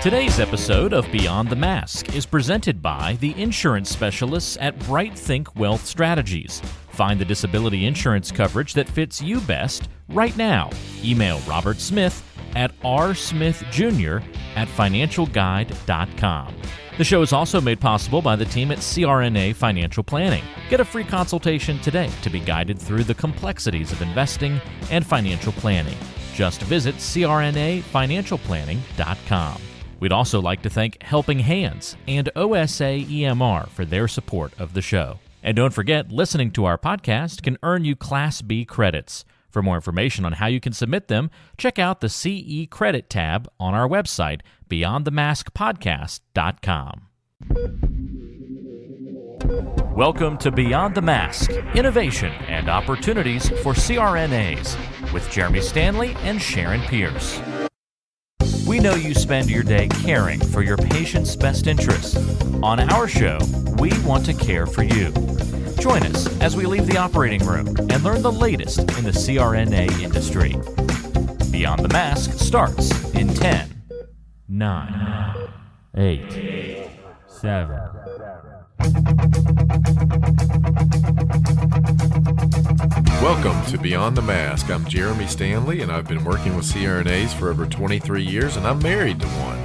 Today's episode of Beyond the Mask is presented by the insurance specialists at Bright Think Wealth Strategies. Find the disability insurance coverage that fits you best right now. Email Robert Smith at rsmithjr@financialguide.com. The show is also made possible by the team at CRNA Financial Planning. Get a free consultation today to be guided through the complexities of investing and financial planning. Just visit crnafinancialplanning.com. We'd also like to thank Helping Hands and OSA EMR for their support of the show. And don't forget, listening to our podcast can earn you Class B credits. For more information on how you can submit them, check out the CE Credit tab on our website, beyondthemaskpodcast.com. Welcome to Beyond the Mask, Innovation and Opportunities for CRNAs, with Jeremy Stanley and Sharon Pierce. We know you spend your day caring for your patient's best interests. On our show, we want to care for you. Join us as we leave the operating room and learn the latest in the CRNA industry. Beyond the Mask starts in 10, 9, 8, 7. Welcome to Beyond the Mask. I'm Jeremy Stanley, and I've been working with CRNAs for over 23 years, and I'm married to one.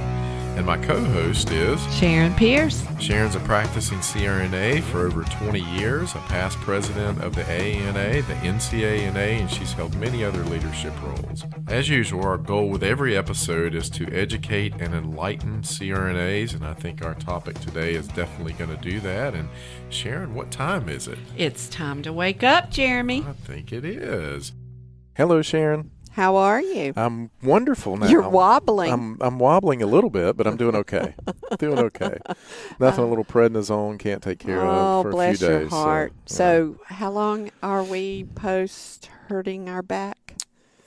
And my co-host is Sharon Pierce. Sharon's a practicing CRNA for over 20 years, a past president of the AANA, the NCANA, and she's held many other leadership roles. As usual, our goal with every episode is to educate and enlighten CRNAs, and I think our topic today is definitely going to do that. And Sharon, what time is it? It's time to wake up, Jeremy. I think it is. Hello, Sharon. How are you? I'm wonderful now. You're wobbling. I'm wobbling a little bit, but I'm doing okay. Doing okay. Nothing a little prednisone can't take care of for a few days. Oh, bless your heart. So how long are we post hurting our back?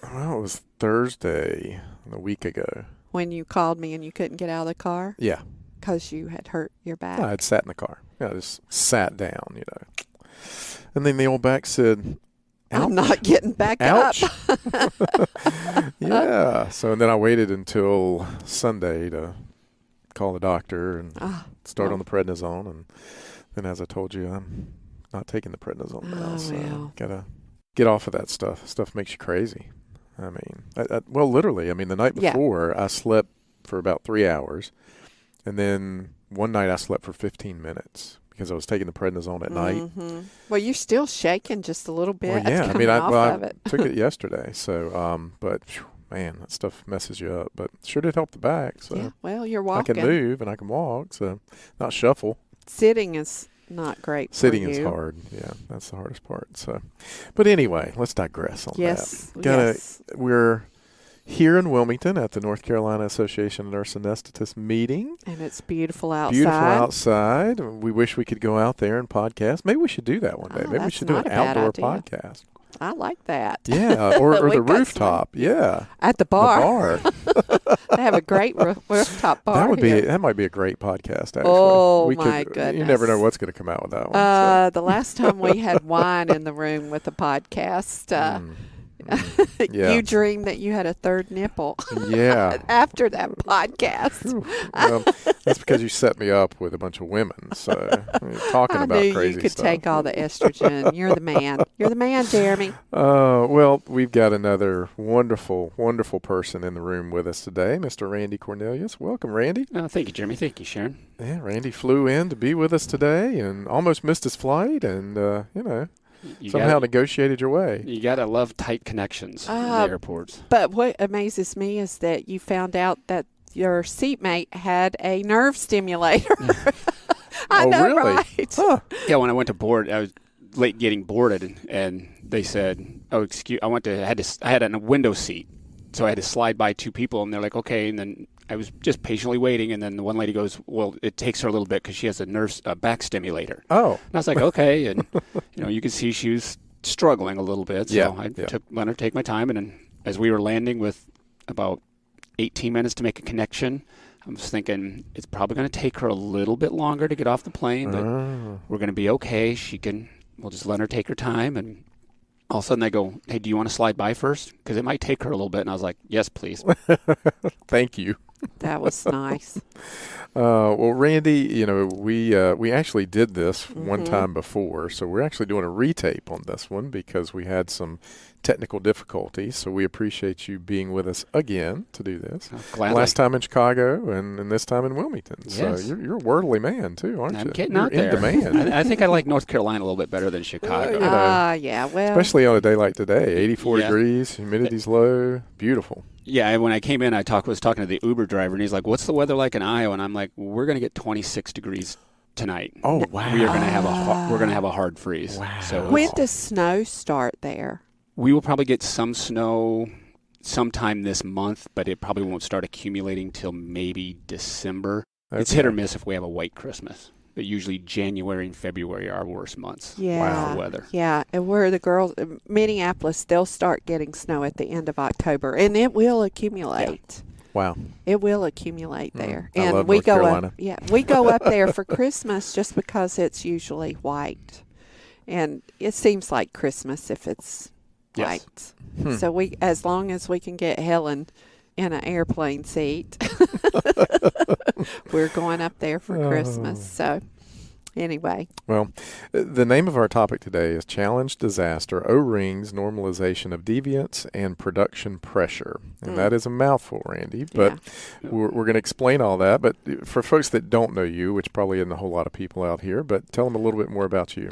Well, it was Thursday, a week ago. When you called me and you couldn't get out of the car? Yeah. Because you had hurt your back? I had sat in the car. I just sat down, And then the old back said, ouch. I'm not getting back Ouch. up. Yeah. So then I waited until Sunday to call the doctor and start on the prednisone. And then, as I told you, I'm not taking the prednisone now. So gotta get off of that stuff. Stuff makes you crazy. I mean, well, literally. I mean, the night before I slept for about 3 hours, and then one night I slept for 15 minutes. Because I was taking the prednisone at night. Well, you're still shaking just a little bit. Well, yeah, I took it yesterday. So, but man, that stuff messes you up. But sure did help the back. So yeah, well, you're walking. I can move and I can walk. So not shuffle. Sitting is not great. Sitting for you. is hard. Yeah, that's the hardest part. So, but anyway, let's digress on that. Yes. We're here in Wilmington at the North Carolina Association of Nurse Anesthetists meeting. And it's beautiful outside. Beautiful outside. We wish we could go out there and podcast. Maybe we should do that one day. Maybe we should do an outdoor podcast. I like that. Yeah, or the rooftop. Yeah. At the bar. They have a great rooftop bar. That might be a great podcast, actually. Oh, my goodness. You never know what's going to come out with that one. The last time we had wine in the room with the podcast, you dreamed that you had a third nipple. Yeah. After that podcast. Well, that's because you set me up with a bunch of women. So talking about crazy stuff. I knew you could take all the estrogen. You're the man. You're the man, Jeremy. Well, we've got another wonderful, wonderful person in the room with us today, Mr. Randy Cornelius. Welcome, Randy. Thank you, Jeremy. Thank you, Sharon. Yeah, Randy flew in to be with us today and almost missed his flight, and somehow negotiated your way. You got to love tight connections in the airports. But what amazes me is that you found out that your seatmate had a nerve stimulator. I know, really? Right? Huh. Yeah, when I went to board, I was late getting boarded, and they said, "Oh, excuse, I had a window seat, so I had to slide by two people," and they're like, "Okay," and then I was just patiently waiting, and then the one lady goes, "Well, it takes her a little bit because she has a back stimulator." Oh. And I was like, "Okay," and you could see she was struggling a little bit, so I let her take my time, and then as we were landing with about 18 minutes to make a connection, I was thinking it's probably going to take her a little bit longer to get off the plane, but we're going to be okay. We'll just let her take her time, and all of a sudden they go, "Hey, do you want to slide by first? Because it might take her a little bit." And I was like, "Yes, please." Thank you. That was nice. Well, Randy, you know, we actually did this one time before, so we're actually doing a retape on this one because we had some technical difficulties. So we appreciate you being with us again to do this. Gladly. Last time in Chicago and this time in Wilmington. Yes. So you're a worldly man too, aren't you? I'm getting you're out there. in demand. I think I like North Carolina a little bit better than Chicago. You know, Yeah, well. especially on a day like today, 84 degrees, humidity's low, beautiful. Yeah, when I came in, was talking to the Uber driver, and he's like, "What's the weather like in Iowa?" And I'm like, "We're going to get 26 degrees tonight. Oh wow! We are going to have a hard freeze." Wow. So When does snow start there? we will probably get some snow sometime this month, but it probably won't start accumulating till maybe December. Okay. It's hit or miss if we have a white Christmas. But usually January and February are our worst months for weather. Yeah, and where the girls, Minneapolis, they'll start getting snow at the end of October, and it will accumulate. Yeah. Wow. It will accumulate there. I And love we North go Carolina. up. Yeah, we go up there for Christmas just because it's usually white, and it seems like Christmas if it's Yes. white. So as long as we can get Helen in an airplane seat, we're going up there for Christmas. So anyway. Well, the name of our topic today is Challenge Disaster, O-Rings, Normalization of Deviance, and Production Pressure. And that is a mouthful, Randy, but we're going to explain all that. But for folks that don't know you, which probably isn't a whole lot of people out here, but tell them a little bit more about you.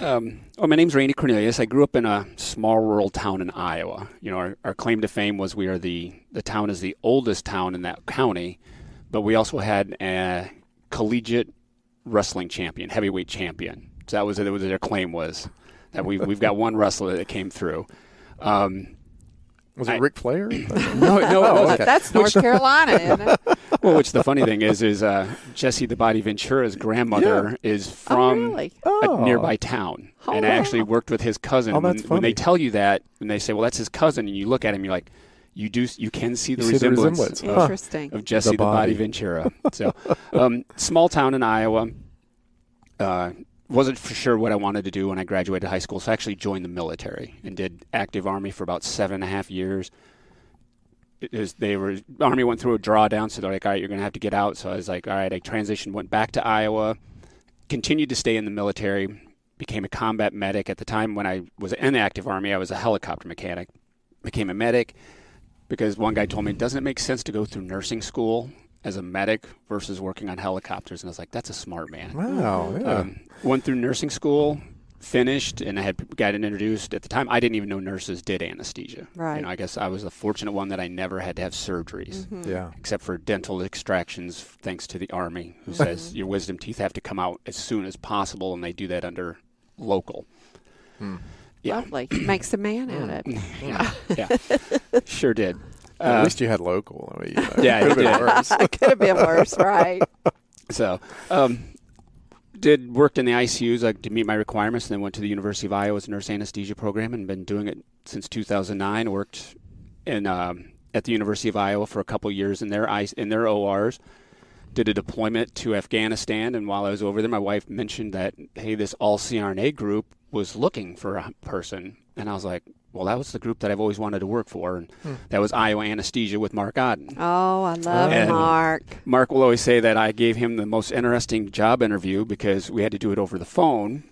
My name's Randy Cornelius. I grew up in a small rural town in Iowa. You know, our claim to fame was we are the town is the oldest town in that county, but we also had a collegiate wrestling champion, heavyweight champion. So that was their claim was that we've got one wrestler that came through. Was it Ric Flair? No, okay. That's North Carolina, isn't it? Well, which the funny thing is Jesse the Body Ventura's grandmother is from a nearby town, and I actually worked with his cousin. When they tell you that, when they say, "Well, that's his cousin," and you look at him, you're like, you can see the resemblance of Jesse the Body Ventura. So, small town in Iowa. Wasn't for sure what I wanted to do when I graduated high school, so I actually joined the military and did active Army for about 7.5 years. Army went through a drawdown, so they're like, all right, you're going to have to get out. So I was like, all right, I transitioned, went back to Iowa, continued to stay in the military, became a combat medic. At the time when I was in the active Army, I was a helicopter mechanic, became a medic because one guy told me, doesn't it make sense to go through nursing school as a medic versus working on helicopters? And I was like, that's a smart man. Wow, yeah. Went through nursing school, finished, and I had gotten introduced. At the time, I didn't even know nurses did anesthesia. Right. You know, I guess I was the fortunate one that I never had to have surgeries, except for dental extractions, thanks to the Army, who says your wisdom teeth have to come out as soon as possible, and they do that under local. Yeah. Lovely. Makes a man out of it. Yeah. Sure did. At least you had local. I mean, yeah, it could have been worse. It could have been worse, right? So, worked in the ICUs to meet my requirements, and then went to the University of Iowa's nurse anesthesia program, and been doing it since 2009. Worked in at the University of Iowa for a couple years in their ORs. Did a deployment to Afghanistan, and while I was over there, my wife mentioned that, hey, this all CRNA group was looking for a person, and I was like, well, that was the group that I've always wanted to work for, and that was Iowa Anesthesia with Mark Odden. Oh, I love Mark. Mark will always say that I gave him the most interesting job interview because we had to do it over the phone.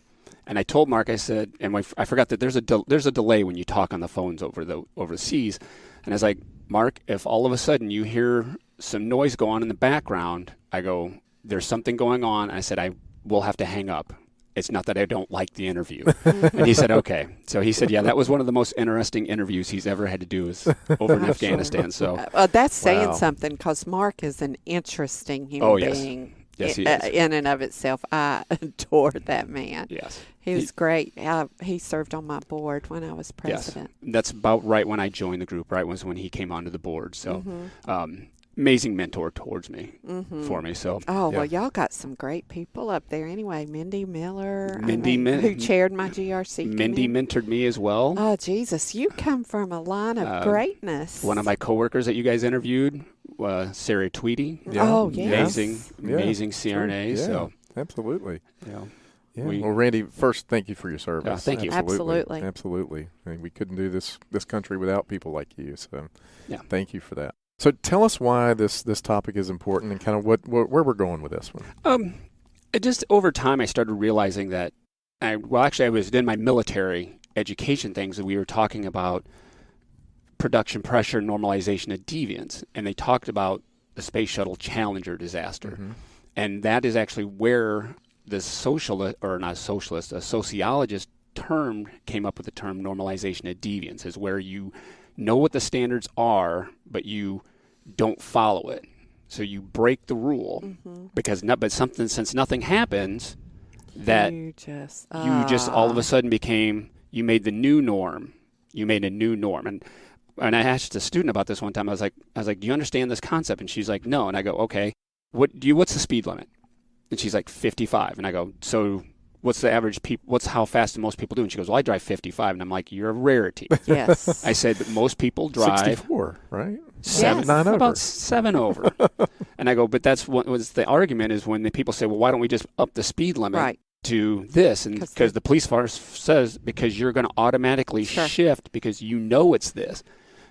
And I told Mark, I said, and I forgot that there's a delay when you talk on the phones over the seas. And I was like, Mark, if all of a sudden you hear some noise go on in the background, I go, there's something going on. And I said, I will have to hang up. It's not that I don't like the interview. And he said, okay. So he said, yeah, that was one of the most interesting interviews he's ever had to do is over in Afghanistan. So that's saying something because Mark is an interesting human being. Yes, he is. In and of itself. I adored that man. Yes. He was great. He served on my board when I was president. Yes. That's about right when I joined the group, right was when he came onto the board. So amazing mentor towards me, for me. So. Oh, well, y'all got some great people up there anyway. Mindy Miller, Mindy who chaired my GRC Mindy mentored me as well. Oh, Jesus. You come from a line of greatness. One of my coworkers that you guys interviewed, Sarah Tweedy. Yeah. Oh, yes. Amazing CRNA. Yeah, so absolutely. Yeah. Well, Randy, first, thank you for your service. Thank you. Absolutely. I mean, we couldn't do this country without people like you. So, thank you for that. So tell us why this topic is important and kind of where we're going with this one. It just over time I started realizing that I was in my military education things and we were talking about production pressure, normalization of deviance, and they talked about the Space Shuttle Challenger disaster. Mm-hmm. And that is actually where the sociologist term came up with the term normalization of deviance, is where you know what the standards are, but you don't follow it. So you break the rule because since nothing happens, that you just all of a sudden you made the new norm. You made a new norm. And I asked a student about this one time. I was like, do you understand this concept? And she's like, no. And I go, okay, what's the speed limit? And she's like 55. And I go, so what's the average how fast do most people do? And she goes, well, I drive 55. And I'm like, you're a rarity. Yes. I said, but most people drive 64, right? 9 over. About 7 over. And I go, but that's what was the argument is when the people say, well, why don't we just up the speed limit to this? And because the police force says, because you're going to automatically shift because you know it's this.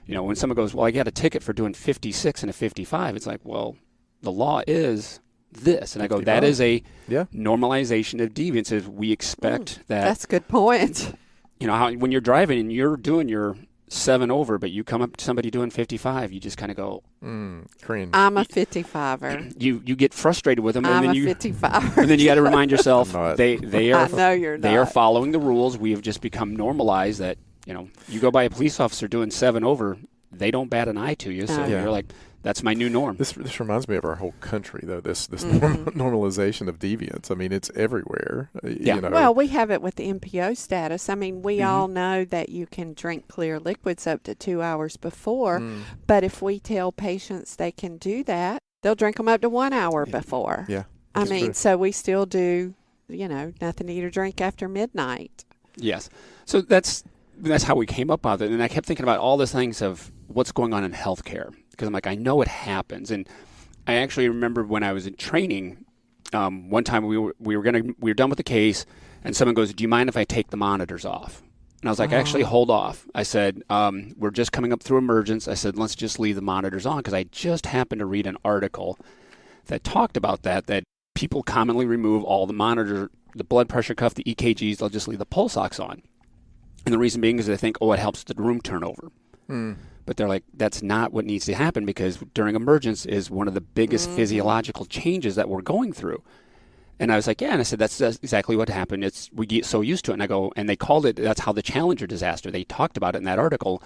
You know, when someone goes, well, I got a ticket for doing 56 and a 55, it's like, well, the law is this. And I go, that is a normalization of deviance. Is we expect that. That's a good point. You know, how when you're driving and you're doing your 7 over, but you come up to somebody doing 55, you just kind of go, cringe. I'm a 55er. You get frustrated with them. I'm and then a 55er. And then you got to remind yourself they are. I know you're not. They are following the rules. We have just become normalized that, you know, you go by a police officer doing 7 over, they don't bat an eye to you. So you're like, that's my new norm. This reminds me of our whole country, though, this normalization of deviance. I mean, it's everywhere. You know. Well, we have it with the MPO status. I mean, we all know that you can drink clear liquids up to 2 hours before, but if we tell patients they can do that, they'll drink them up to 1 hour before. Yeah. I mean, so we still do, nothing to eat or drink after midnight. Yes. So that's how we came up with it. And I kept thinking about all the things of what's going on in healthcare. Because I'm like, I know it happens. And I actually remember when I was in training, one time we were done with the case, and someone goes, do you mind if I take the monitors off? And I was like, actually, hold off. I said, we're just coming up through emergence. I said, let's just leave the monitors on, because I just happened to read an article that talked about that people commonly remove all the monitor, the blood pressure cuff, the EKGs, they'll just leave the pulse ox on. And the reason being is they think, it helps the room turnover. But they're like, that's not what needs to happen, because during emergence is one of the biggest physiological changes that we're going through. And I was like, and I said, that's exactly what happened. We get so used to it. And I go, and they called it, that's how the Challenger disaster, they talked about it in that article.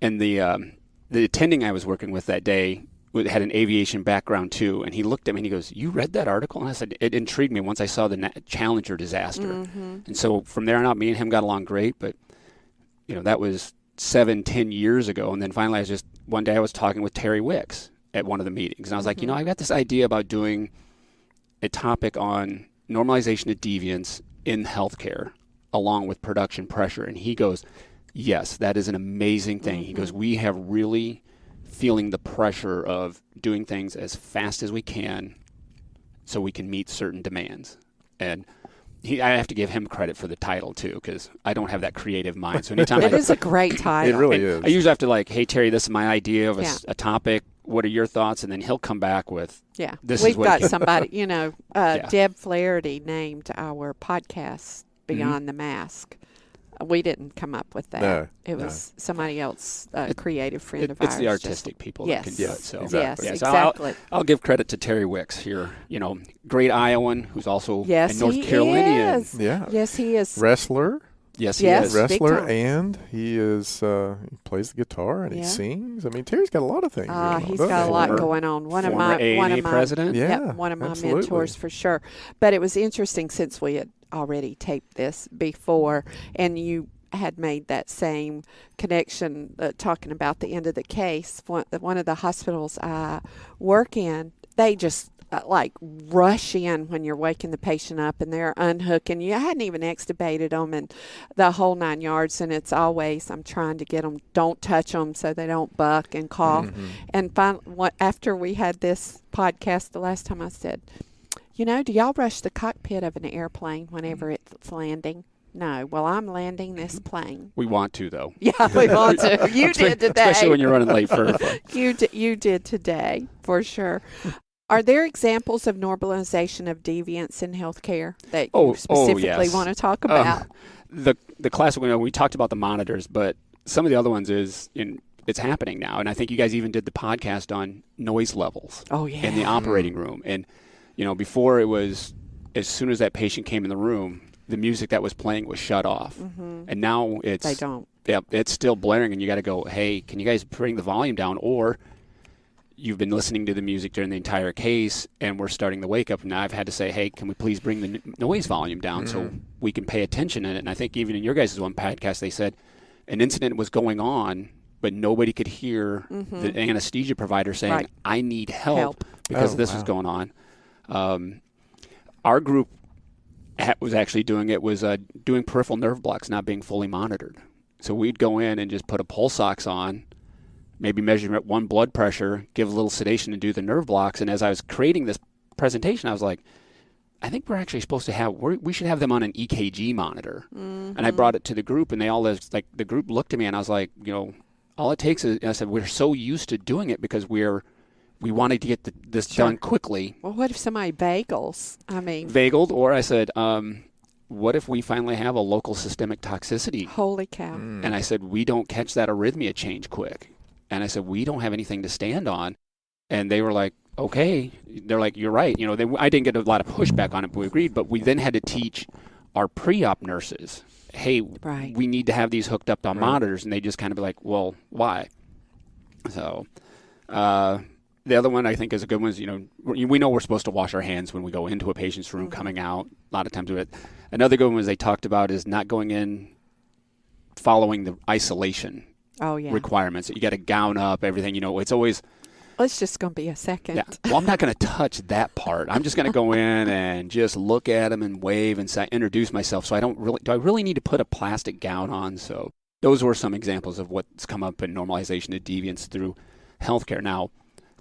And the attending I was working with that day had an aviation background too. And he looked at me and he goes, you read that article? And I said, it intrigued me once I saw the Challenger disaster. And so from there on out, me and him got along great. But, that was 7-10 years ago. And then finally one day I was talking with Terry Wicks at one of the meetings. And I was like, I've got this idea about doing a topic on normalization of deviance in healthcare along with production pressure. And he goes, yes, that is an amazing thing. He goes, we have really feeling the pressure of doing things as fast as we can so we can meet certain demands. And I have to give him credit for the title too, because I don't have that creative mind. So anytime it is a great title. It really is. I usually have to hey Terry, this is my idea of a topic. What are your thoughts? And then he'll come back with We've got somebody. Deb Flaherty named our podcast Beyond the Mask. We didn't come up with that. No, it was somebody else, a creative friend of ours. It's the artistic people that can do it. So. Exactly. Yes, exactly. I'll give credit to Terry Wicks here. Great Iowan who's also a North Carolinian. Yeah. Yes, he is. Wrestler. Yes, he is. Wrestler, and he is he plays the guitar and he sings. I mean, Terry's got a lot of things. He's got a lot going on. One of my president. One of my mentors for sure. But it was interesting since we had already taped this before, and you had made that same connection talking about the end of the case. One of the hospitals I work in, they just rush in when you're waking the patient up, and they're unhooking you. I hadn't even extubated them and the whole 9 yards, and it's always I'm trying to get them, don't touch them so they don't buck and cough. And finally, after we had this podcast the last time, I said, do y'all rush the cockpit of an airplane whenever it's landing? No. Well, I'm landing this plane. We want to, though. Yeah, we want to. You did today. Especially when you're running late for You did today, for sure. Are there examples of normalization of deviance in healthcare that you specifically want to talk about? The classic one, we talked about the monitors, but some of the other ones it's happening now. And I think you guys even did the podcast on noise levels in the operating room. And, before it was, as soon as that patient came in the room, the music that was playing was shut off. Mm-hmm. And now they don't. Yeah, it's still blaring, and you got to go, hey, can you guys bring the volume down? Or you've been listening to the music during the entire case, and we're starting the wake up. And now I've had to say, hey, can we please bring the noise volume down so we can pay attention in it? And I think even in your guys' one podcast, they said an incident was going on, but nobody could hear the anesthesia provider saying, I need help because this is going on. Our group was actually doing peripheral nerve blocks not being fully monitored. So we'd go in and just put a pulse ox on, maybe measure at one blood pressure, give a little sedation and do the nerve blocks. And as I was creating this presentation, I was like, I think we're actually supposed to we should have them on an EKG monitor. Mm-hmm. And I brought it to the group, and the group looked at me, and I was like, all it takes is, I said, we're so used to doing it because we wanted to get this done quickly. Well, what if somebody vagaled? Or I said, what if we finally have a local systemic toxicity? Holy cow. And I said, we don't catch that arrhythmia change quick. And I said, we don't have anything to stand on. And they were like, okay. They're like, you're right. I didn't get a lot of pushback on it, but we agreed. But we then had to teach our pre-op nurses, hey, we need to have these hooked up on monitors. And they just kind of be like, well, why? So the other one I think is a good one is, we know we're supposed to wash our hands when we go into a patient's room, coming out. A lot of times do it. Another good one they talked about is not going in following the isolation requirements. You got to gown up, everything. It's always... It's just going to be a second. Yeah. Well, I'm not going to touch that part. I'm just going to go in and just look at them and wave and say, introduce myself. So do I really need to put a plastic gown on? So those were some examples of what's come up in normalization of deviance through healthcare. Now,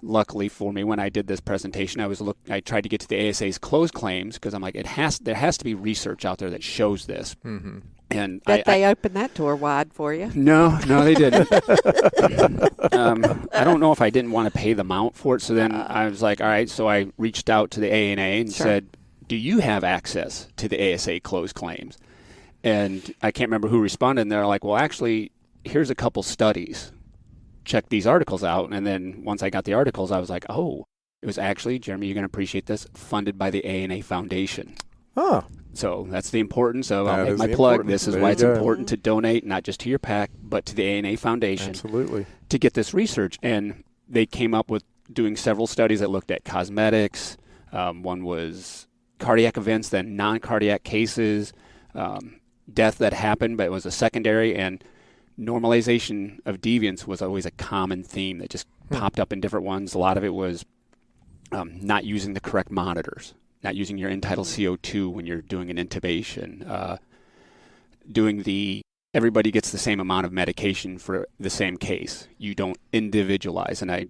luckily for me, when I did this presentation, I tried to get to the ASA's closed claims because I'm like, there has to be research out there that shows this. Mm-hmm. And they opened that door wide for you. No, they didn't. I don't know if I didn't want to pay the amount for it. So then I was like, all right. So I reached out to the ANA and said, do you have access to the ASA closed claims? And I can't remember who responded. And they're like, well, actually, here's a couple studies. Check these articles out. And then once I got the articles, I was like, oh, it was actually, Jeremy, you're going to appreciate this, funded by the ANA Foundation. Oh. So that's the importance of, I'll make my plug. This is why it's important to donate, not just to your PAC, but to the ANA Foundation. Absolutely. To get this research. And they came up with doing several studies that looked at cosmetics. One was cardiac events, then non-cardiac cases, death that happened, but it was a secondary, and normalization of deviance was always a common theme that just popped up in different ones. A lot of it was not using the correct monitors, not using your Untitled CO2 when you're doing an intubation, everybody gets the same amount of medication for the same case. You don't individualize. And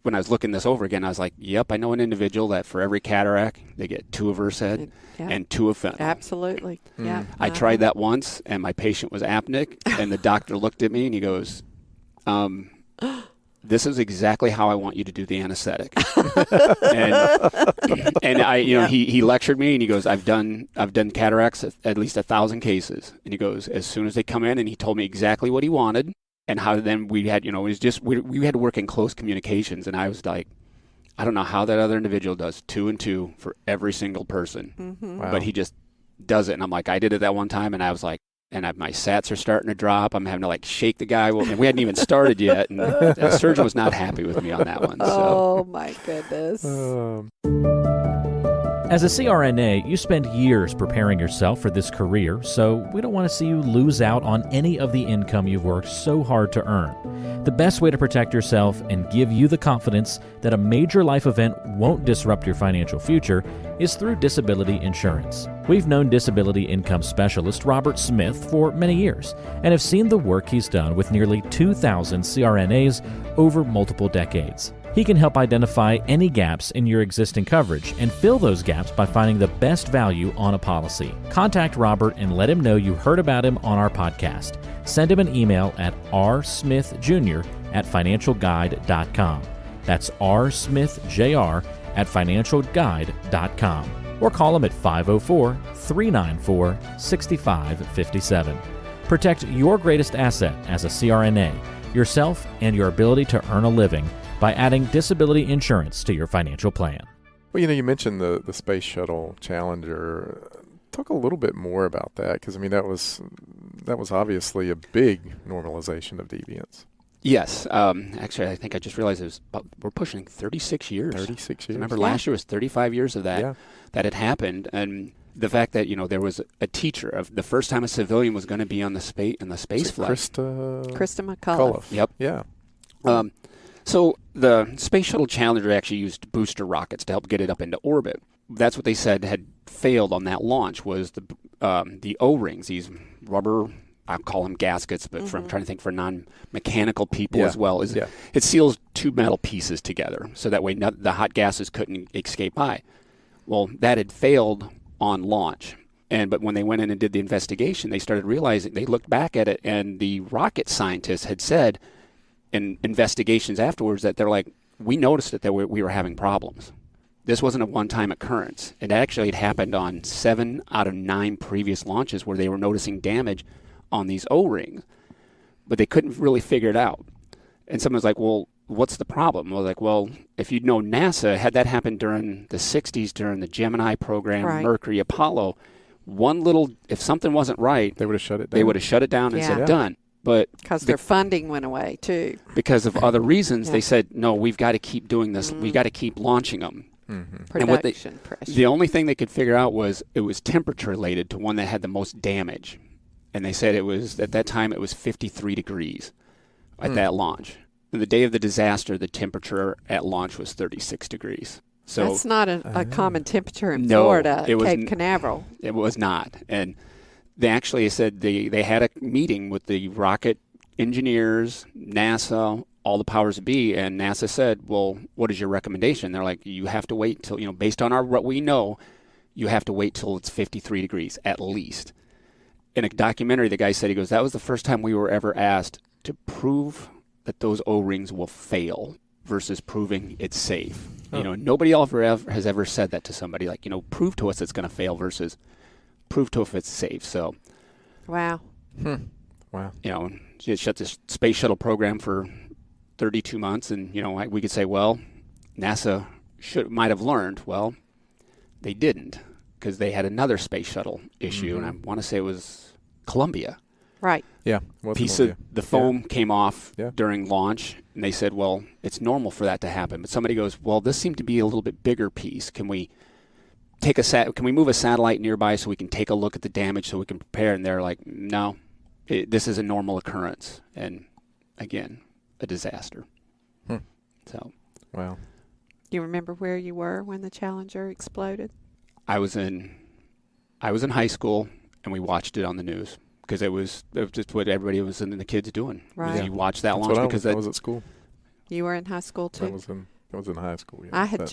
when I was looking this over again, I was like, yep, I know an individual that for every cataract, they get 2 of Versed and 2 of fentanyl. Absolutely. Yeah. I tried that once, and my patient was apneic, and the doctor looked at me and he goes, this is exactly how I want you to do the anesthetic. and he lectured me, and he goes, I've done cataracts at least 1,000 cases. And he goes, as soon as they come in, and he told me exactly what he wanted and how then we had, it was just, we had to work in close communications. And I was like, I don't know how that other individual does 2 and 2 for every single person, Wow. but he just does it. And I'm like, I did it that one time, and I was like, my sats are starting to drop. I'm having to shake the guy. And we hadn't even started yet. And the surgeon was not happy with me on that one. So. Oh, my goodness. As a CRNA, you spend years preparing yourself for this career, so we don't want to see you lose out on any of the income you've worked so hard to earn. The best way to protect yourself and give you the confidence that a major life event won't disrupt your financial future is through disability insurance. We've known disability income specialist Robert Smith for many years and have seen the work he's done with nearly 2,000 CRNAs over multiple decades. He can help identify any gaps in your existing coverage and fill those gaps by finding the best value on a policy. Contact Robert and let him know you heard about him on our podcast. Send him an email at rsmithjr@financialguide.com. That's rsmithjr@financialguide.com. Or call him at 504-394-6557. Protect your greatest asset as a CRNA, yourself and your ability to earn a living by adding disability insurance to your financial plan. Well, you mentioned the Space Shuttle Challenger. Talk a little bit more about that, because, that was obviously a big normalization of deviance. Yes. Actually, I think I just realized we're pushing 36 years. 36 years. Remember, last year was 35 years of that had happened. And the fact that, there was a teacher of the first time a civilian was going to be on the space flight. Krista McCullough. Yep. Yeah. So the Space Shuttle Challenger actually used booster rockets to help get it up into orbit. That's what they said had failed on that launch was the O-rings, these rubber, I'll call them gaskets, but I'm trying to think for non-mechanical people as well. It seals two metal pieces together so that way the hot gases couldn't escape by. Well, that had failed on launch. But when they went in and did the investigation, they started realizing, they looked back at it, and the rocket scientists had said in investigations afterwards that they're like, we noticed that we were having problems. This wasn't a one-time occurrence. It actually had happened on 7 out of 9 previous launches where they were noticing damage on these O-rings, but they couldn't really figure it out. And someone's like, well, what's the problem? Well, if you'd known NASA, had that happened during the 60s, during the Gemini program, Mercury, Apollo, if something wasn't right, they would have shut it down. And said, done. But because their funding went away too. Because of other reasons, they said, no, we've got to keep doing this. We've got to keep launching them. Production pressure. The only thing they could figure out was it was temperature related to one that had the most damage. And they said at that time it was 53 degrees at that launch. And the day of the disaster, the temperature at launch was 36 degrees. So that's not a common temperature in Florida, Cape Canaveral. It was not. And they actually said they had a meeting with the rocket engineers, NASA, all the powers that be, and NASA said, well, what is your recommendation? They're like, you have to wait till, based on what we know, you have to wait till it's 53 degrees at least. In a documentary, the guy said, he goes, that was the first time we were ever asked to prove that those O-rings will fail versus proving it's safe. Oh. Nobody has ever said that to somebody, like, prove to us it's going to fail versus prove to us if it's safe. So, wow. Wow. It shut this space shuttle program for 32 months, and we could say, well, NASA might have learned. Well, they didn't, because they had another space shuttle issue, and I want to say it was Columbia. Right. Yeah. Piece of the foam came off during launch, and they said, well, it's normal for that to happen. But somebody goes, well, this seemed to be a little bit bigger piece. Can we move a satellite nearby so we can take a look at the damage so we can prepare? And they're like, no, this is a normal occurrence. And again, a disaster. So. Wow. Do you remember where you were when the Challenger exploded? I was in high school, and we watched it on the news because it was just what everybody was and the kids doing. Right. You watched that launch because I was at school. You were in high school too. I was in high school. Yeah. I had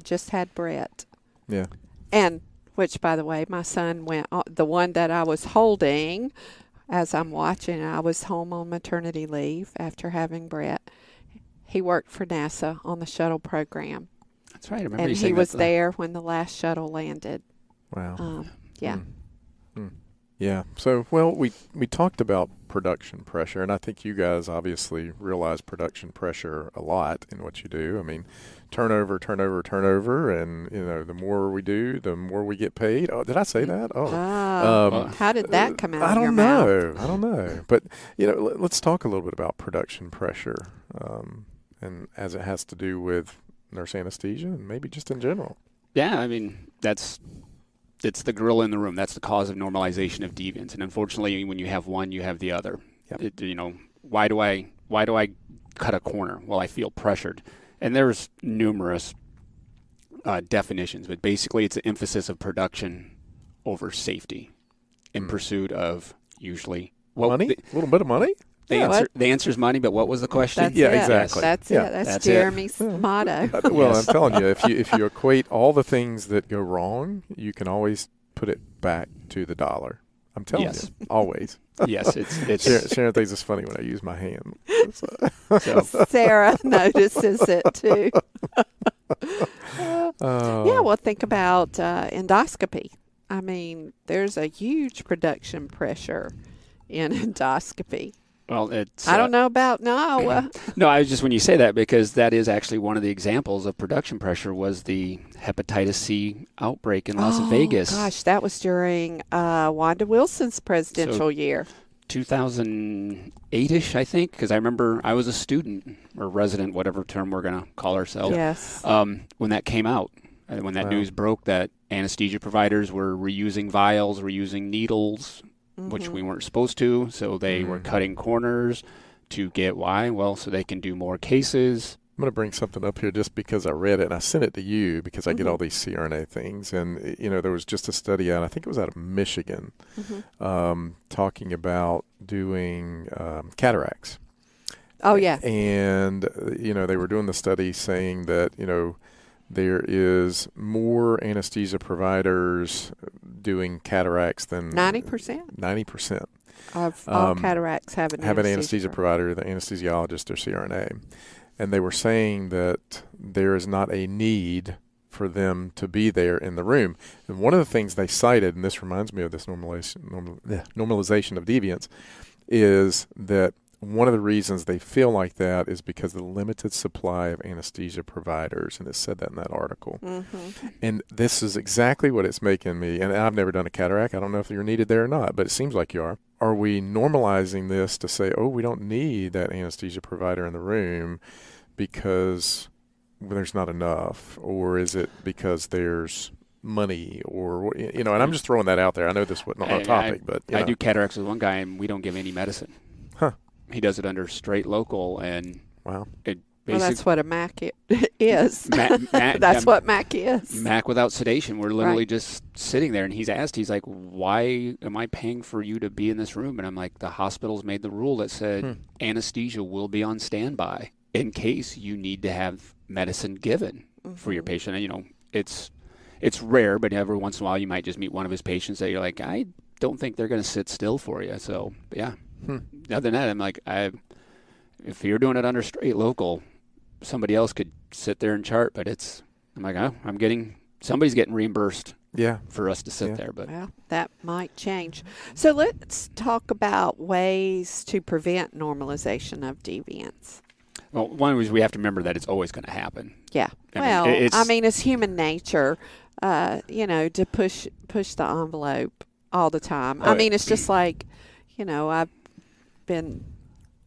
just had Brett. Yeah. And which, by the way, my son went. The one that I was holding, as I'm watching, I was home on maternity leave after having Brett. He worked for NASA on the shuttle program. That's right. I remember and you saying he was there when the last shuttle landed. Wow. Yeah. Yeah. So, well, we talked about production pressure, and I think you guys obviously realize production pressure a lot in what you do. I mean, turnover, and the more we do, the more we get paid. Oh, did I say that? How did that come out? I don't know. But let's talk a little bit about production pressure, and as it has to do with nurse anesthesia and maybe just in general. Yeah, I mean it's the gorilla in the room. That's the cause of normalization of deviance. And unfortunately, when you have one, you have the other. Yep. Why do I cut a corner? Well, I feel pressured. And there's numerous definitions, but basically it's an emphasis of production over safety in pursuit of usually money. A little bit of money. The answer is money, but what was the question? That's it. Exactly. That's it. That's Jeremy's motto. Well, I'm telling you, if you equate all the things that go wrong, you can always put it back to the dollar. I'm telling you, always. Yes, it's Sharon thinks it's funny when I use my hand. So. Sarah notices it too. Well, think about endoscopy. I mean, there's a huge production pressure in endoscopy. Well, it's. I don't know about Iowa. No, I was just when you say that because that is actually one of the examples of production pressure was the hepatitis C outbreak in Las Vegas. Gosh, that was during Wanda Wilson's presidential year. 2008-ish, I think, because I remember I was a student or resident, whatever term we're going to call ourselves. Yes. When that came out, and when that news broke that anesthesia providers were reusing vials, reusing needles, which we weren't supposed to, so they were cutting corners to get why? Well, so they can do more cases. I'm going to bring something up here just because I read it, and I sent it to you because I get all these CRNA things. And, there was just a study out, I think it was out of Michigan, talking about doing cataracts. Oh, yeah. And, they were doing the study saying that, there is more anesthesia providers doing cataracts than 90%. 90% Of all cataracts have an anesthesia provider, the anesthesiologist or CRNA. And they were saying that there is not a need for them to be there in the room. And one of the things they cited, and this reminds me of this normalization of deviance, is that one of the reasons they feel like that is because of the limited supply of anesthesia providers, and it said that in that article. And this is exactly what it's making me, and I've never done a cataract. I don't know if you're needed there or not, but it seems like you are. Are we normalizing this to say, we don't need that anesthesia provider in the room because there's not enough? Or is it because there's money or, and I'm just throwing that out there. I know this wasn't on topic, but. I do cataracts with one guy, and we don't give any medicine. Huh. He does it under straight local, and wow. That's what a MAC is. That's what MAC is. MAC without sedation. We're literally just sitting there, and he's like, why am I paying for you to be in this room? And I'm like, the hospital's made the rule that said anesthesia will be on standby in case you need to have medicine given for your patient. And, it's rare, but every once in a while you might just meet one of his patients that you're like, I don't think they're going to sit still for you. So, yeah. Other than that, I'm like, if you're doing it under straight local, somebody else could sit there and chart, but I'm like, somebody's getting reimbursed for us to sit there. But well, that might change. So let's talk about ways to prevent normalization of deviance. Well, one is we have to remember that it's always going to happen. Yeah. It's human nature, to push the envelope all the time. It's just like, I've been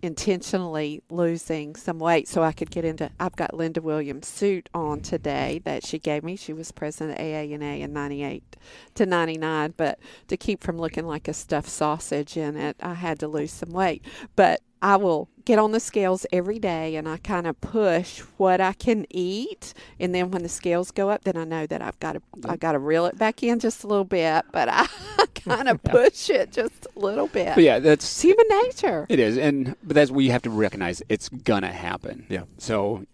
intentionally losing some weight so I could get into. I've got Linda Williams' suit on today that she gave me. She was president of AANA in 98 to 99, but to keep from looking like a stuffed sausage in it, I had to lose some weight. But I will get on the scales every day, and I kind of push what I can eat, and then when the scales go up, then I know that I've got to reel it back in just a little bit, but I kind of push it just a little bit. But it's human nature. It is, but that's what you have to recognize. It's gonna happen. Yeah. So,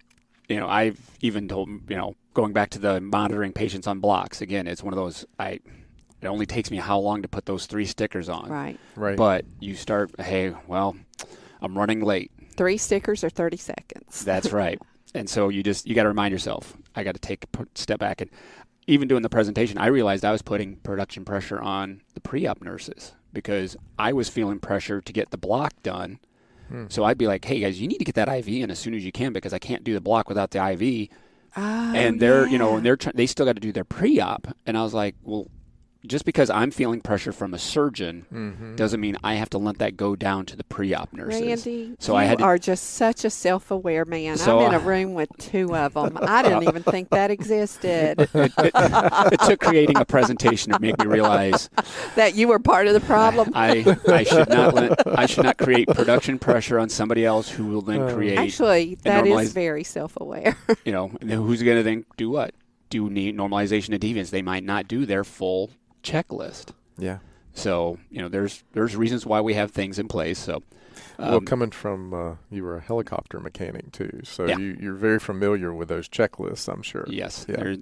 I've even told going back to the monitoring patients on blocks again. It's one of those it only takes me how long to put those 3 stickers on. Right. But you start, I'm running late. 3 stickers or 30 seconds. That's right. And so you got to remind yourself, I got to take a step back. And even doing the presentation, I realized I was putting production pressure on the pre-op nurses because I was feeling pressure to get the block done. So I'd be like, hey, guys, you need to get that IV in as soon as you can because I can't do the block without the IV. And they're, they still got to do their pre-op. And I was like, well, just because I'm feeling pressure from a surgeon doesn't mean I have to let that go down to the pre-op nurses. Randy, you are just such a self-aware man. So, I'm in a room with 2 of them. I didn't even think that existed. It took creating a presentation to make me realize that you were part of the problem. I should not create production pressure on somebody else who will then create. Actually, that is very self-aware. And who's going to then do what? Do need normalization of deviance? They might not do their full checklist. Yeah. So, there's reasons why we have things in place. So Well, coming from, you were a helicopter mechanic too, so yeah. you're very familiar with those checklists, I'm sure. Yes. Yeah.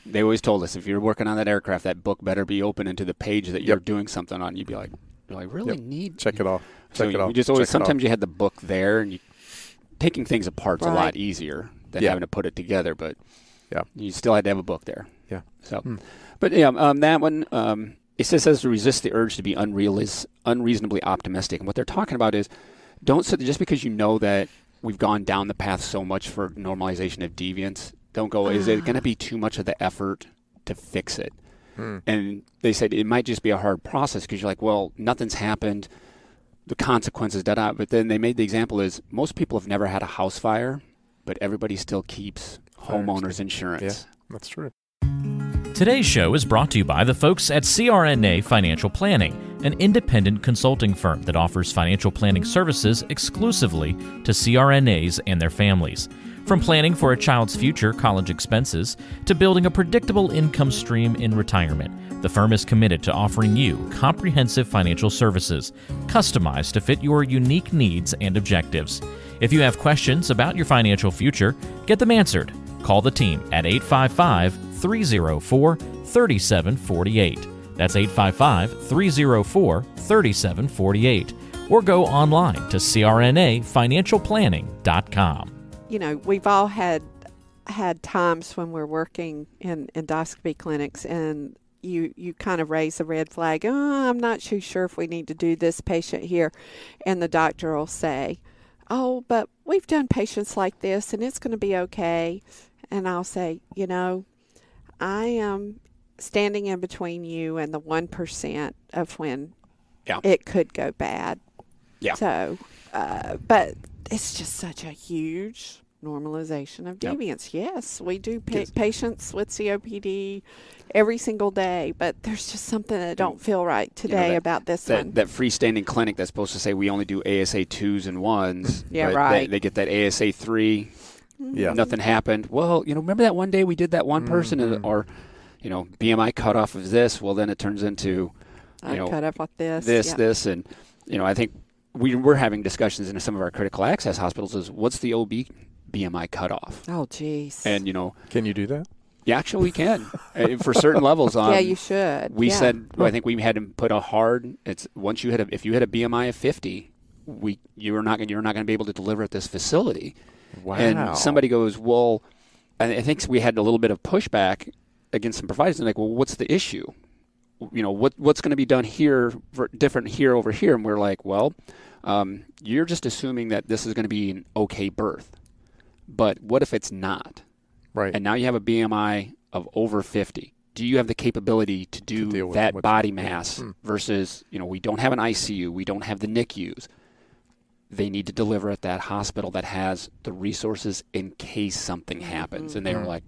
They always told us, if you're working on that aircraft, that book better be open into the page that you're doing something on. You'd be like, do I really need? Check it off. So Check it off. You just always, sometimes you had the book there, and taking things apart's a lot easier than having to put it together, but you still had to have a book there. Yeah. So, but that one, it says to resist the urge to be unreasonably optimistic. And what they're talking about is, don't sit just because you know that we've gone down the path so much for normalization of deviance, don't go, is it going to be too much of the effort to fix it? And they said it might just be a hard process because you're like, well, nothing's happened, the consequences, But then they made the example is most people have never had a house fire, but everybody still keeps homeowners insurance. Yeah, that's true. Today's show is brought to you by the folks at CRNA Financial Planning, an independent consulting firm that offers financial planning services exclusively to CRNAs and their families. From planning for a child's future college expenses to building a predictable income stream in retirement, the firm is committed to offering you comprehensive financial services, customized to fit your unique needs and objectives. If you have questions about your financial future, get them answered. Call the team at 855-304-3748. That's 855-304-3748. Or go online to crnafinancialplanning.com. You know, we've all had times when we're working in endoscopy clinics and you kind of raise a red flag. Oh, I'm not too sure if we need to do this patient here. And the doctor will say, oh, but we've done patients like this and it's going to be okay. And I'll say, you know, I am standing in between you and the 1% of when it could go bad. Yeah. So, but it's just such a huge normalization of deviance. Yes, we do patients with COPD every single day, but there's just something that don't feel right today about this one. That freestanding clinic that's supposed to say we only do ASA 2s and 1s. Yeah, right. They get that ASA 3. Yeah. Nothing happened. Well, remember that one day we did that one person, or, BMI cutoff of this. Well, then it turns into, cut off with this. This. And, I think we're having discussions in some of our critical access hospitals is what's the OB BMI cutoff? Oh, geez. And, Can you do that? Yeah, actually we can. For certain levels. Yeah, you should. We said, I think we had to put a hard, if you had a BMI of 50, you're not going to be able to deliver at this facility. Wow. And somebody goes, well, I think we had a little bit of pushback against some providers. And like, well, what's the issue? What's going to be done here different here over here? And we're like, well, you're just assuming that this is going to be an okay birth. But what if it's not? Right. And now you have a BMI of over 50. Do you have the capability to do that body mass versus, we don't have an ICU, we don't have the NICUs. They need to deliver at that hospital that has the resources in case something happens. And they were like,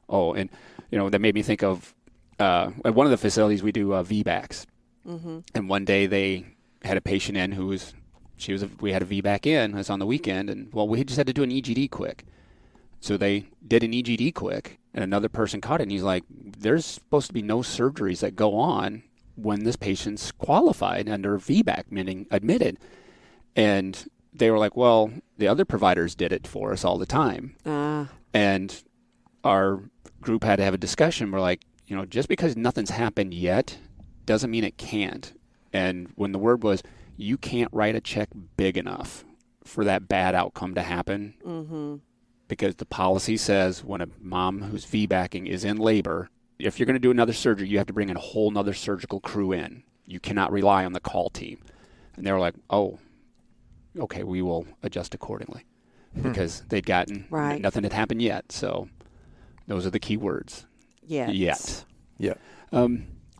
oh, and, that made me think of, at one of the facilities we do VBACs. And one day they had a patient in we had a VBAC in, it was on the weekend, and we just had to do an EGD quick. So they did an EGD quick, and another person caught it, and he's like, there's supposed to be no surgeries that go on when this patient's qualified under VBAC, meaning admitted. And they were like, well, the other providers did it for us all the time. And our group had to have a discussion. We're like, just because nothing's happened yet doesn't mean it can't. And when the word was, you can't write a check big enough for that bad outcome to happen, because the policy says when a mom who's VBACing is in labor, if you're going to do another surgery, you have to bring a whole nother surgical crew in. You cannot rely on the call team. And they were like, oh, okay, we will adjust accordingly, because they'd gotten nothing had happened yet. So those are the key words. Yet. Yeah.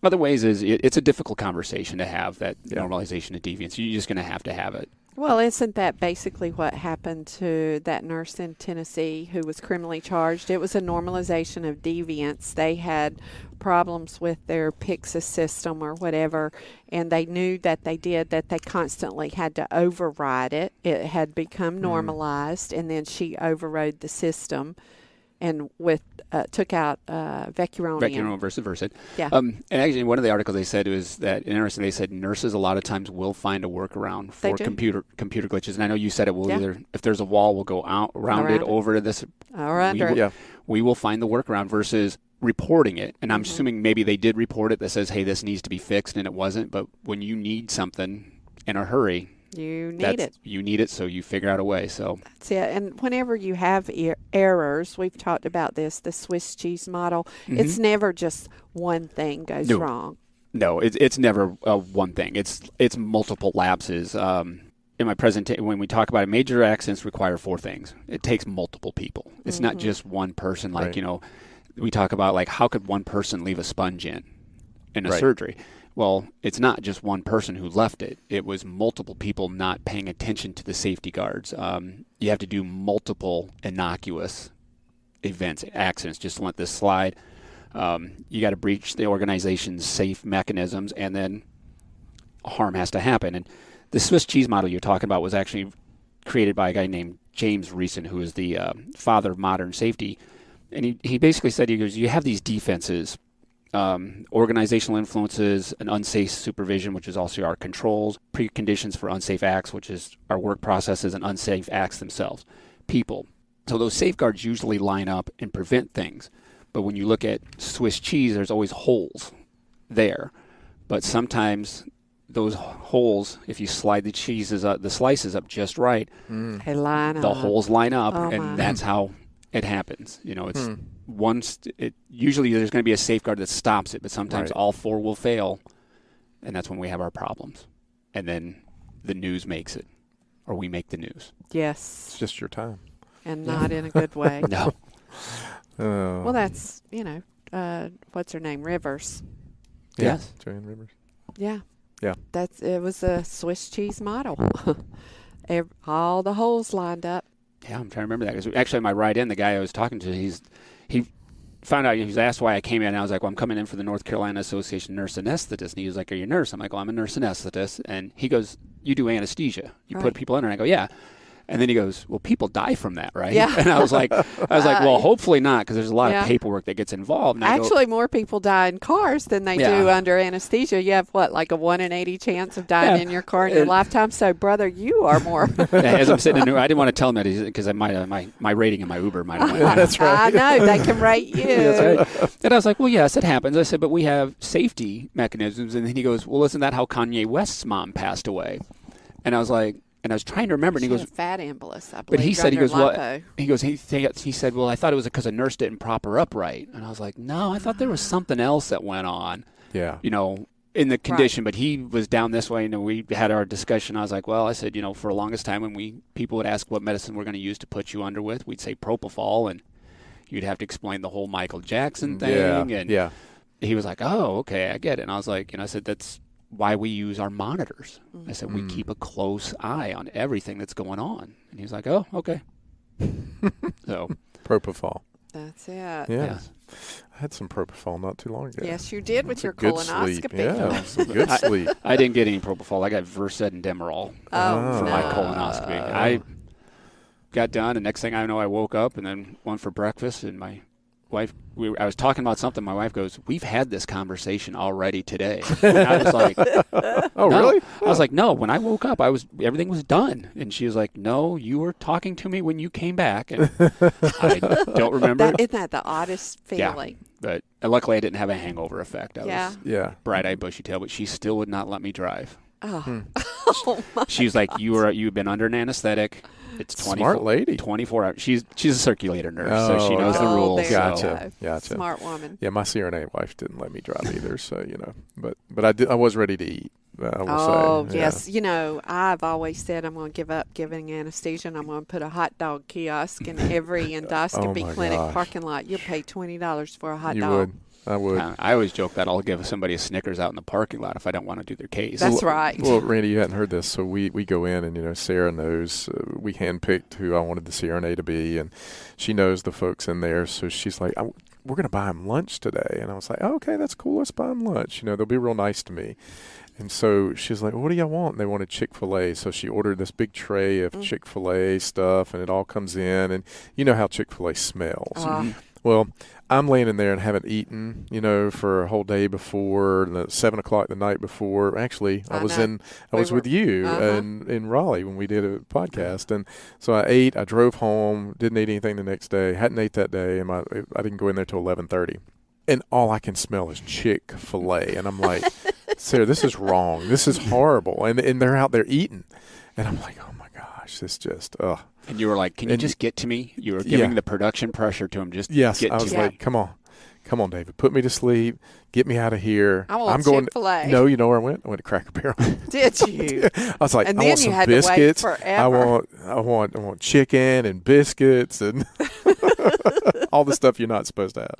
Other ways is it's a difficult conversation to have, that normalization of deviance. You're just going to have it. Well, isn't that basically what happened to that nurse in Tennessee who was criminally charged? It was a normalization of deviance. They had problems with their Pyxis system or whatever, and they knew that they constantly had to override it. It had become normalized, and then she overrode the system. and took out vecuronium. Vecuronium versus Versed. Yeah. And actually, one of the articles they said was that, interesting, they said nurses a lot of times will find a workaround for computer glitches. And I know you said it will either, if there's a wall, we'll go around it, over to this. Or under it. We will find the workaround versus reporting it. And I'm assuming maybe they did report it that says, hey, this needs to be fixed, and it wasn't. But when you need something in a hurry, you need it, so you figure out a way. So that's it. And whenever you have errors, we've talked about this, the Swiss cheese model. It's never just one thing goes wrong. No, it's never one thing. It's multiple lapses. In my presentation, when we talk about it, major accidents require 4 things. It takes multiple people. It's not just one person. Like we talk about like how could one person leave a sponge in a surgery. Well, it's not just one person who left it. It was multiple people not paying attention to the safety guards. You have to do multiple innocuous events, accidents, just to let this slide. You got to breach the organization's safe mechanisms, and then harm has to happen. And the Swiss cheese model you're talking about was actually created by a guy named James Reeson, who is the father of modern safety. And he basically said, he goes, you have these defenses, organizational influences, and unsafe supervision, which is also our controls, preconditions for unsafe acts, which is our work processes, and unsafe acts themselves, people. So those safeguards usually line up and prevent things. But when you look at Swiss cheese, there's always holes there. But sometimes those holes, if you slide the slices up just right, they line up. The holes line up, and that's how it happens. It's usually there's going to be a safeguard that stops it, but sometimes all 4 will fail, and that's when we have our problems. And then the news makes it, or we make the news. Yes. It's just your time. And not in a good way. No. Well, that's, what's her name? Rivers. Yes. Joanne Rivers. Yeah. Yeah. It was a Swiss cheese model. All the holes lined up. Yeah, I'm trying to remember that. Because actually, my ride-in, the guy I was talking to, he found out, he was asked why I came in, and I was like, well, I'm coming in for the North Carolina Association Nurse Anesthetist. And he was like, are you a nurse? I'm like, well, I'm a nurse anesthetist. And he goes, you do anesthesia. You put people in there. And I go, yeah. And then he goes, well, people die from that, right? Yeah. And I was like, well, hopefully not, because there's a lot of paperwork that gets involved. And actually, more people die in cars than they do under anesthesia. You have like a 1 in 80 chance of dying in your car in your lifetime. So, brother, you are more. As I'm sitting in there, I didn't want to tell him that because I might my rating in my Uber might have went. That's right. I know they can rate you. That's right. And I was like, well, yes, it happens. I said, but we have safety mechanisms. And then he goes, well, isn't that how Kanye West's mom passed away? And I was like. And I was trying to remember, and he goes, fat embolus, I believe. but he said, he said, well, I thought it was because a nurse didn't prop her up right. And I was like, no, I thought there was something else that went on. Yeah. In the condition, but he was down this way, and we had our discussion. I was like, well, I said, for the longest time when people would ask what medicine we're going to use to put you under with, we'd say propofol, and you'd have to explain the whole Michael Jackson thing. Yeah. He was like, oh, okay, I get it. And I was like, I said, that's why we use our monitors. I said, we keep a close eye on everything that's going on. And he was like, oh, okay. So Propofol. That's it. Yeah. I had some propofol not too long ago. Yes, you did with your good colonoscopy. Sleep. Yeah, some good sleep. I didn't get any propofol. I got Versed and Demerol for my colonoscopy. I got done, and next thing I know, I woke up and then went for breakfast, and my wife, I was talking about something. My wife goes, we've had this conversation already today. And I was like, oh, no. really? I was like, no, when I woke up, everything was done. And she was like, no, you were talking to me when you came back. And I don't remember. Isn't that the oddest feeling? Yeah, but luckily I didn't have a hangover effect. I was bright-eyed, bushy-tailed, but she still would not let me drive. Oh. She's like, you've been under an anesthetic. It's 24, smart lady. 24 hours. She's a circulator nurse, so she knows the rules. Gotcha. Smart woman. Yeah, my CRNA wife didn't let me drive either, so but I was ready to eat. I will say. Yes. I've always said I'm going to give up giving anesthesia, and I'm going to put a hot dog kiosk in every endoscopy clinic parking lot. You'll pay $20 for a hot dog. I would. I always joke that I'll give somebody a Snickers out in the parking lot if I don't want to do their case. That's right. Well, Randy, you hadn't heard this, so we go in, and Sarah knows we handpicked who I wanted the CRNA to be, and she knows the folks in there, so she's like, we're going to buy them lunch today. And I was like, oh, okay, that's cool. Let's buy them lunch. They'll be real nice to me. And so she's like, well, what do y'all want? And they wanted Chick-fil-A. So she ordered this big tray of Chick-fil-A stuff, and it all comes in. And you know how Chick-fil-A smells. Well, I'm laying in there and haven't eaten, for a whole day before, 7 o'clock the night before. Actually, I was with you in Raleigh when we did a podcast. And so I ate, I drove home, didn't eat anything the next day, hadn't ate that day, and I didn't go in there till 11:30. And all I can smell is Chick-fil-A. And I'm like, Sarah, this is wrong. This is horrible. And they're out there eating. And I'm like, oh my gosh, this just, ugh. And you were like, can you just get to me? You were giving the production pressure to him. Just get to me. I was like, come on, David, put me to sleep, get me out of here. I'm going Chick-fil-A. No, you know where I went? I went to Cracker Barrel. Did you? I was like, and I want some biscuits. I want chicken and biscuits and all the stuff you're not supposed to have.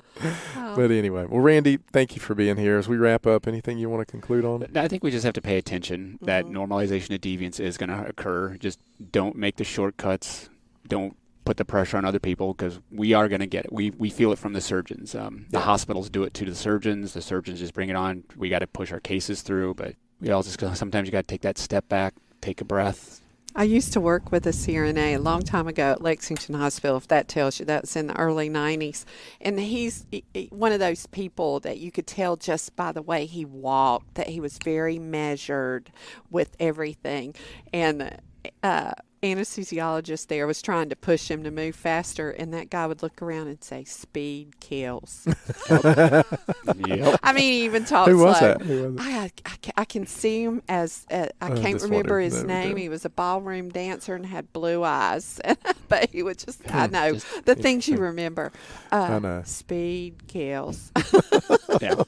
Oh. But anyway, well, Randy, thank you for being here. As we wrap up, anything you want to conclude on? I think we just have to pay attention that normalization of deviance is going to occur. Just don't make the shortcuts. Don't put the pressure on other people, because we are going to get it. We feel it from the surgeons. The hospitals do it to the surgeons. The surgeons just bring it on. We got to push our cases through, but we all just sometimes you got to take that step back, take a breath. I used to work with a CRNA a long time ago at Lexington Hospital, if that tells you. That was in the early 90s. And he's one of those people that you could tell just by the way he walked that he was very measured with everything. And anesthesiologist there was trying to push him to move faster, and that guy would look around and say, "Speed kills." Yep. I mean, he even talks Who was like, that? Who was it? I can see him as, I can't remember his name. He was a ballroom dancer and had blue eyes. But he would just, I know, the things you remember. I know. Speed kills. Yeah.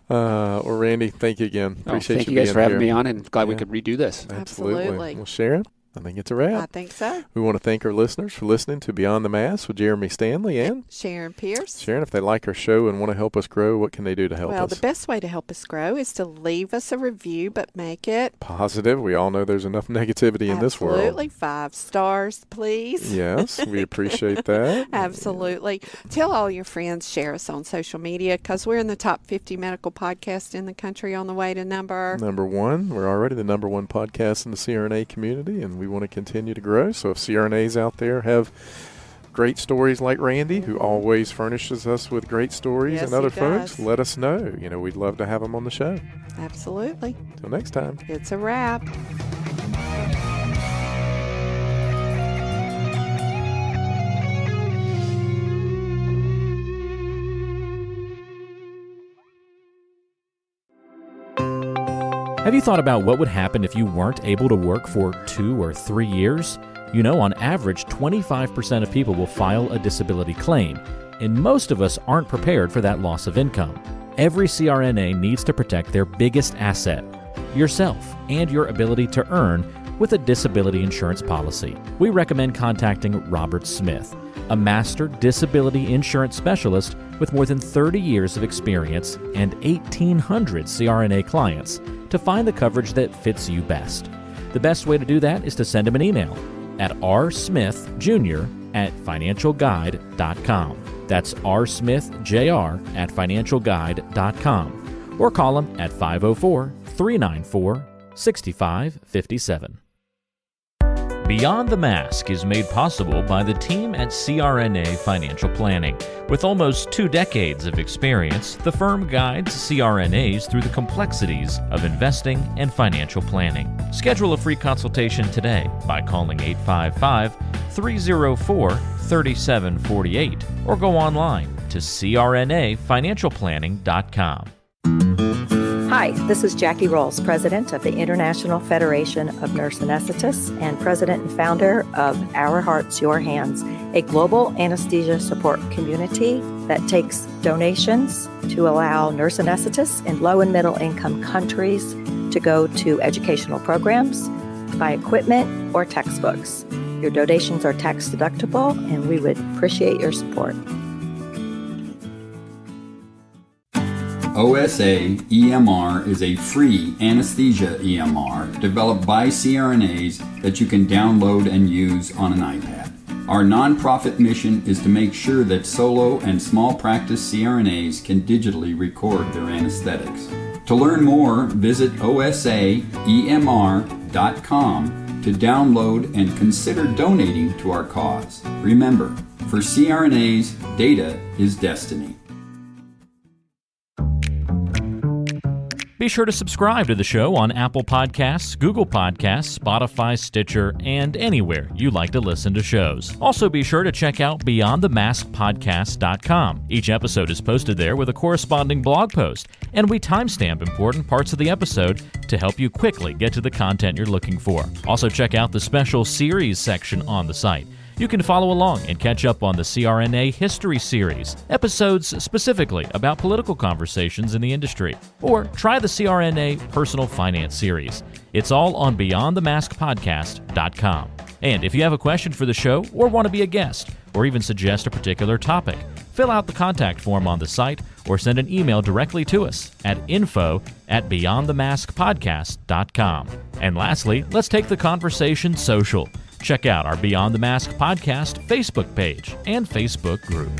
Well, Randy, thank you again. Appreciate thank you you guys being for having here. me on, and glad we could redo this. Absolutely. Well, Sharon, I think it's a wrap. I think so. We want to thank our listeners for listening to Beyond the Mask with Jeremy Stanley and Sharon Pierce. Sharon, if they like our show and want to help us grow, what can they do to help us? Well, the best way to help us grow is to leave us a review, but make it positive. We all know there's enough negativity in this world. Absolutely. 5 stars, please. Yes, we appreciate that. Absolutely. Tell all your friends, share us on social media, because we're in the top 50 medical podcasts in the country, on the way to number 1. We're already the number 1 podcast in the CRNA community, and we want to continue to grow. So if CRNAs out there have great stories like Randy, who always furnishes us with great stories, and other folks, let us know. We'd love to have them on the show. Absolutely. Till next time. It's a wrap. Have you thought about what would happen if you weren't able to work for 2 or 3 years? On average, 25% of people will file a disability claim, and most of us aren't prepared for that loss of income. Every CRNA needs to protect their biggest asset, yourself, and your ability to earn with a disability insurance policy. We recommend contacting Robert Smith, a master disability insurance specialist with more than 30 years of experience and 1,800 CRNA clients, to find the coverage that fits you best. The best way to do that is to send him an email at rsmithjr@financialguide.com. That's rsmithjr@financialguide.com. Or call him at 504-394-6557. Beyond the Mask is made possible by the team at CRNA Financial Planning. With almost 2 decades of experience, the firm guides CRNAs through the complexities of investing and financial planning. Schedule a free consultation today by calling 855-304-3748 or go online to crnafinancialplanning.com. Hi, this is Jackie Rolls, President of the International Federation of Nurse Anesthetists and President and founder of Our Hearts, Your Hands, a global anesthesia support community that takes donations to allow nurse anesthetists in low and middle income countries to go to educational programs, buy equipment, or textbooks. Your donations are tax deductible, and we would appreciate your support. OSA EMR is a free anesthesia EMR developed by CRNAs that you can download and use on an iPad. Our nonprofit mission is to make sure that solo and small practice CRNAs can digitally record their anesthetics. To learn more, visit osaemr.com to download and consider donating to our cause. Remember, for CRNAs, data is destiny. Be sure to subscribe to the show on Apple Podcasts, Google Podcasts, Spotify, Stitcher, and anywhere you like to listen to shows. Also be sure to check out BeyondTheMaskPodcast.com. Each episode is posted there with a corresponding blog post, and we timestamp important parts of the episode to help you quickly get to the content you're looking for. Also check out the special series section on the site. You can follow along and catch up on the CRNA History Series, episodes specifically about political conversations in the industry, or try the CRNA Personal Finance Series. It's all on BeyondTheMaskPodcast.com. And if you have a question for the show or want to be a guest, or even suggest a particular topic, fill out the contact form on the site or send an email directly to us at info@BeyondTheMaskPodcast.com. And lastly, let's take the conversation social. Check out our Beyond the Mask podcast Facebook page and Facebook group.